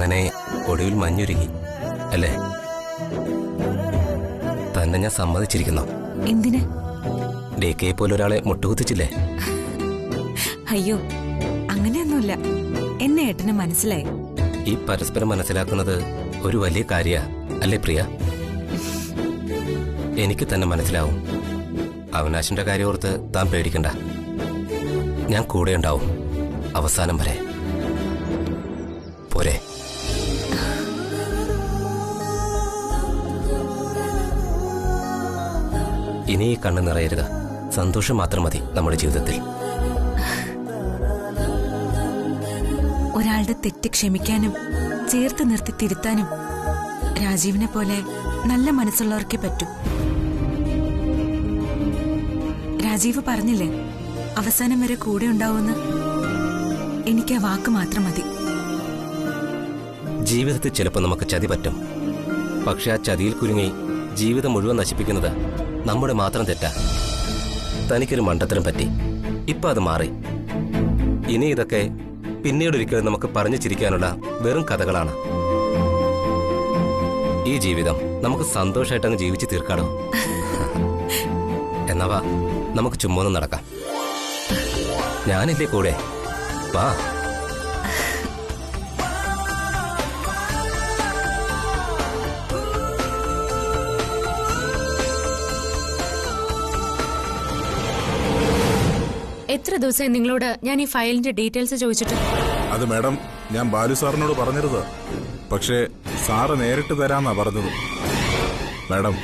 അങ്ങനെ ഒടുവിൽ മഞ്ഞുരുകി അല്ലേ? തന്നെ ഞാൻ സമ്മതിച്ചിരിക്കുന്നു. എന്തിന്? ഡേക്കയെ പോലെ ഒരാളെ മുട്ടുകുത്തിച്ചില്ലേ? അയ്യോ, അങ്ങനെയൊന്നുമില്ല. എന്നെ ഏട്ടന് മനസ്സിലായി. ഈ പരസ്പരം മനസ്സിലാക്കുന്നത് ഒരു വലിയ കാര്യ അല്ലേ പ്രിയ? എനിക്ക് തന്നെ മനസ്സിലാവും. അവിനാശിന്റെ കാര്യം ഓർത്ത് താൻ പേടിക്കണ്ട. ഞാൻ കൂടെ ഉണ്ടാവും അവസാനം വരെ. പോരെ? ഇനി ഈ കണ്ണ് നിറയരുത്. സന്തോഷം മാത്രം മതി നമ്മുടെ ജീവിതത്തിൽ. ഒരാളുടെ തെറ്റ് ക്ഷമിക്കാനും ചേർത്ത് നിർത്തി തിരുത്താനും രാജീവിനെ പോലെ നല്ല മനസ്സുള്ളവർക്കേ പറ്റൂ. രാജീവ് പറഞ്ഞില്ലേ അവസാനം വരെ കൂടെ ഉണ്ടാവുമെന്ന്. എനിക്ക് ആ വാക്ക് മാത്രം മതി. ജീവിതത്തിൽ ചിലപ്പോൾ നമുക്ക് ചതി പറ്റും. പക്ഷെ ആ ചതിയിൽ കുരുങ്ങി ജീവിതം മുഴുവൻ നശിപ്പിക്കുന്നത് നമ്മുടെ മാത്രം തെറ്റാ. തനിക്കൊരു മണ്ടത്തരം പറ്റി, ഇപ്പൊ അത് മാറി. ഇനി ഇതൊക്കെ പിന്നീടൊരിക്കലും നമുക്ക് പറഞ്ഞു ചിരിക്കാനുള്ള വെറും കഥകളാണ്. ഈ ജീവിതം നമുക്ക് സന്തോഷമായിട്ടങ്ങ് ജീവിച്ച് തീർക്കാടോ. എന്നാ നമുക്ക് ചുമ്മാ നടക്കാം. ഞാനില്ലേ കൂടെ? വാ. എത്ര ദിവസമായി നിങ്ങളോട് ഞാൻ ഈ ഫയലിന്റെ ഡീറ്റെയിൽസ് ചോദിച്ചിട്ട്? അത് മാഡം, ഞാൻ ബാലു സാറിനോട് പറഞ്ഞിരുന്നത്. പക്ഷേ സാറ് നേരിട്ട് തരാന്നാ പറഞ്ഞത്. മാഡം,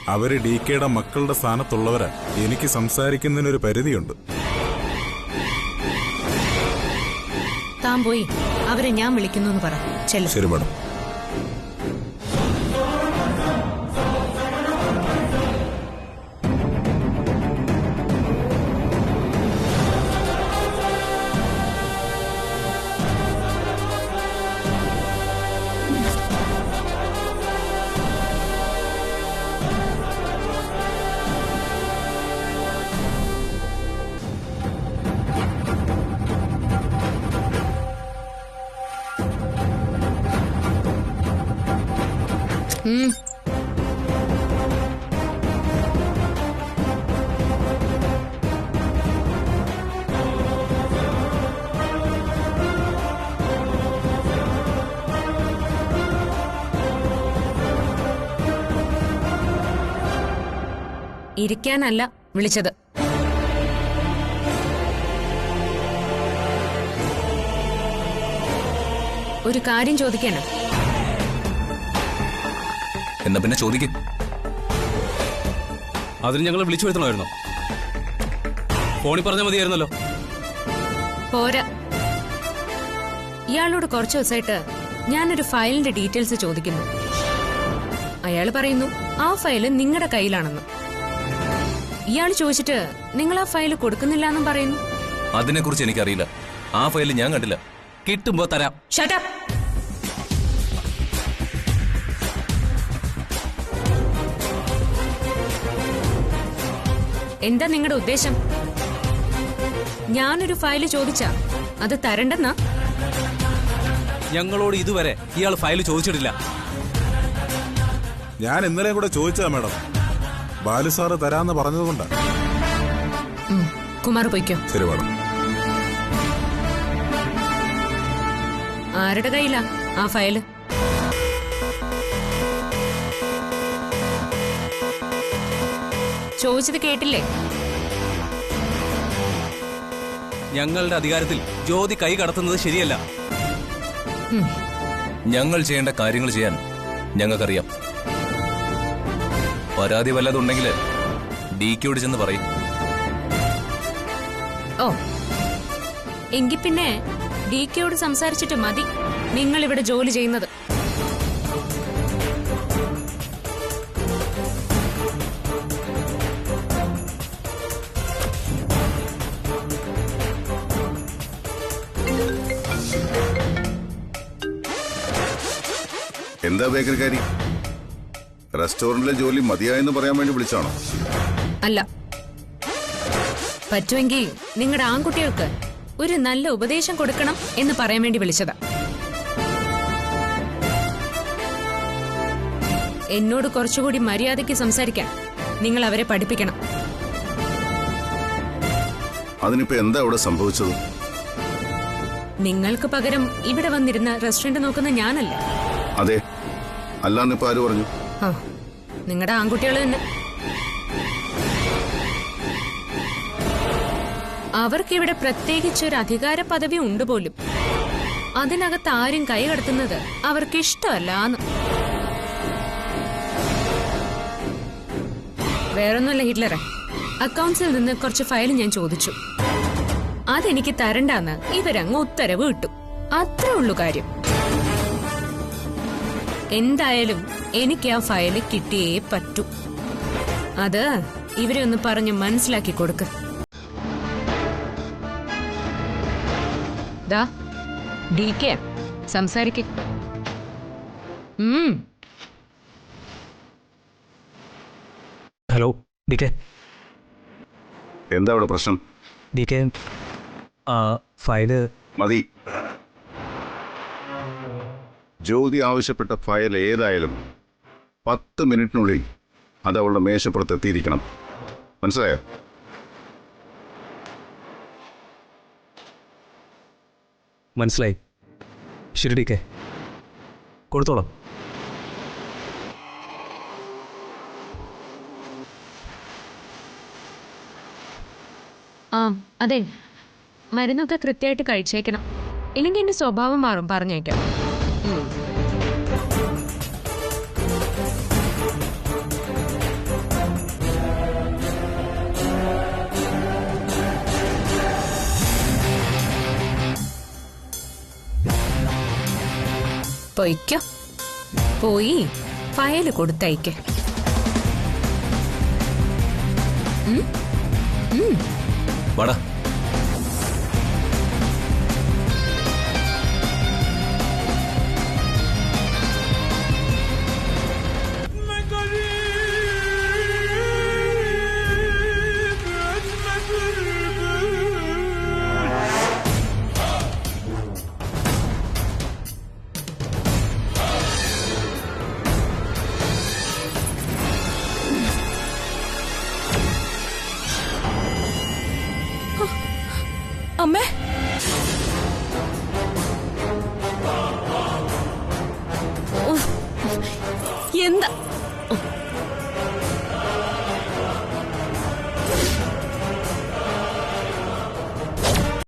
അവര് DKയുടെ മക്കളുടെ സ്ഥാനത്തുള്ളവരാ. എനിക്ക് സംസാരിക്കുന്നതിനൊരു പരിധിയുണ്ട്. താൻ പോയി അവരെ ഞാൻ വിളിക്കുന്നു എന്ന് പറ. ചെല്ലു. ശരി മാഡം. ഇരിക്കാനല്ല വിളിച്ചത്. ഒരു കാര്യം ചോദിക്കാനാ. എന്നാ പിന്നെ ചോദിക്കും. അതിന് ഞങ്ങൾ വിളിച്ചു വരുത്തണമായിരുന്നോ? ഫോണിൽ പറഞ്ഞാൽ മതിയായിരുന്നല്ലോ. പോരാ. ഇയാളോട് കുറച്ചു ദിവസമായിട്ട് ഞാനൊരു ഫയലിന്റെ ഡീറ്റെയിൽസ് ചോദിക്കുന്നു. അയാൾ പറയുന്നു ആ ഫയല് നിങ്ങളുടെ കയ്യിലാണെന്ന്. ഇയാൾ ചോദിച്ചിട്ട് നിങ്ങൾ ആ ഫയല് കൊടുക്കുന്നില്ല എന്നും പറയുന്നു. അതിനെക്കുറിച്ച് എനിക്കറിയില്ല. ആ ഫയല് ഞാൻ കണ്ടില്ല. കിട്ടുമ്പോ തരാം. Shut up. എന്താ നിങ്ങളുടെ ഉദ്ദേശം? ഞാനൊരു ഫയല് ചോദിച്ചാ അത് തരണ്ടെന്നാ? ഞങ്ങളോട് ഇതുവരെ ഇയാൾ ഫയല് ചോദിച്ചിട്ടില്ല. ഞാൻ ഇന്നലെ കൂടെ ചോദിച്ചതാ മാഡം. ബാലു സാറ് തരാന്ന് പറഞ്ഞതുകൊണ്ടാ. കുമാർ പോയിക്കോ. ശരി മാഡം. ആരുടെ കയ്യിലാ ആ ഫയല്? ചോദിച്ചത് കേട്ടില്ലേ? ഞങ്ങളുടെ അധികാരത്തിൽ ജ്യോതി കൈ കടത്തുന്നത് ശരിയല്ല. ഞങ്ങൾ ചെയ്യേണ്ട കാര്യങ്ങൾ ചെയ്യാൻ ഞങ്ങൾക്കറിയാം. പരാതി വല്ലതുണ്ടെങ്കിൽ DKയോട് ചെന്ന് പറയും. ഓ, എങ്കിൽ പിന്നെ DKയോട് സംസാരിച്ചിട്ട് മതി നിങ്ങൾ ഇവിടെ ജോലി ചെയ്യുന്നത്. എന്താ ബേക്കറിക്കാരി, റെസ്റ്റോറന്റിലെ ജോലി മതിയായെന്ന് പറയാൻ വേണ്ടി വിളിച്ചാണോ? അല്ല, പറ്റുമെങ്കിൽ നിങ്ങളുടെ ആൺകുട്ടികൾക്ക് ഒരു നല്ല ഉപദേശം കൊടുക്കണം എന്ന് പറയാൻ വേണ്ടി വിളിച്ചതാ. എന്നോട് കുറച്ചുകൂടി മര്യാദയ്ക്ക് സംസാരിക്കാൻ നിങ്ങൾ അവരെ പഠിപ്പിക്കണം. അതിനിപ്പോ എന്താ അവിടെ സംഭവിച്ചത്? നിങ്ങൾക്ക് പകരം ഇവിടെ വന്നിരുന്ന റെസ്റ്റോറന്റ് നോക്കുന്ന ഞാനല്ല. അതെ, അല്ലാന്നിപ്പോ ആര് പറഞ്ഞു? ആ, നിങ്ങളുടെ ആൺകുട്ടികൾ തന്നെ. അവർക്കിവിടെ പ്രത്യേകിച്ചൊരു അധികാര പദവി ഉണ്ട് പോലും. അതിനകത്ത് ആരും കൈ കടത്തുന്നത് അവർക്ക് ഇഷ്ടമല്ലാന്ന്. വേറൊന്നുമല്ല ഹിറ്റ്ലറെ, അക്കൗണ്ട്സിൽ നിന്ന് കുറച്ച് ഫയൽ ഞാൻ ചോദിച്ചു. അതെനിക്ക് തരണ്ടാന്ന് ഇവരങ്ങ് ഉത്തരവ് കിട്ടും. അത്രേ ഉള്ളൂ കാര്യം. എന്തായാലും എനിക്ക് ആ ഫയല് കിട്ടിയേ പറ്റൂ. അത് ഇവരെ ഒന്ന് പറഞ്ഞ് മനസ്സിലാക്കി കൊടുക്ക്. ദാ DK സംസാരിക്ക. Hello DK. എന്താ അവിടെ പ്രശ്നം? DK, ഫയല് മതി. ജ്യോതി ആവശ്യപ്പെട്ട ഫയൽ ഏതായാലും 10 മിനിറ്റിനുള്ളിൽ അത് അവളുടെ മേശപ്പുറത്ത് എത്തിയിരിക്കണം. മനസ്സിലായോ? മനസ്സിലായി. ശരി DK, കൊടുത്തോളാം. ആ അതെ, മരുന്നൊക്കെ കൃത്യമായിട്ട് കഴിച്ചേക്കണം. ഇല്ലെങ്കിൽ എന്റെ സ്വഭാവം മാറും, പറഞ്ഞേക്കാം. പൊയ്ക്കോ, പോയി ഫയല് കൊടുത്തയക്ക. വാടാ. അമ്മേ, എന്താ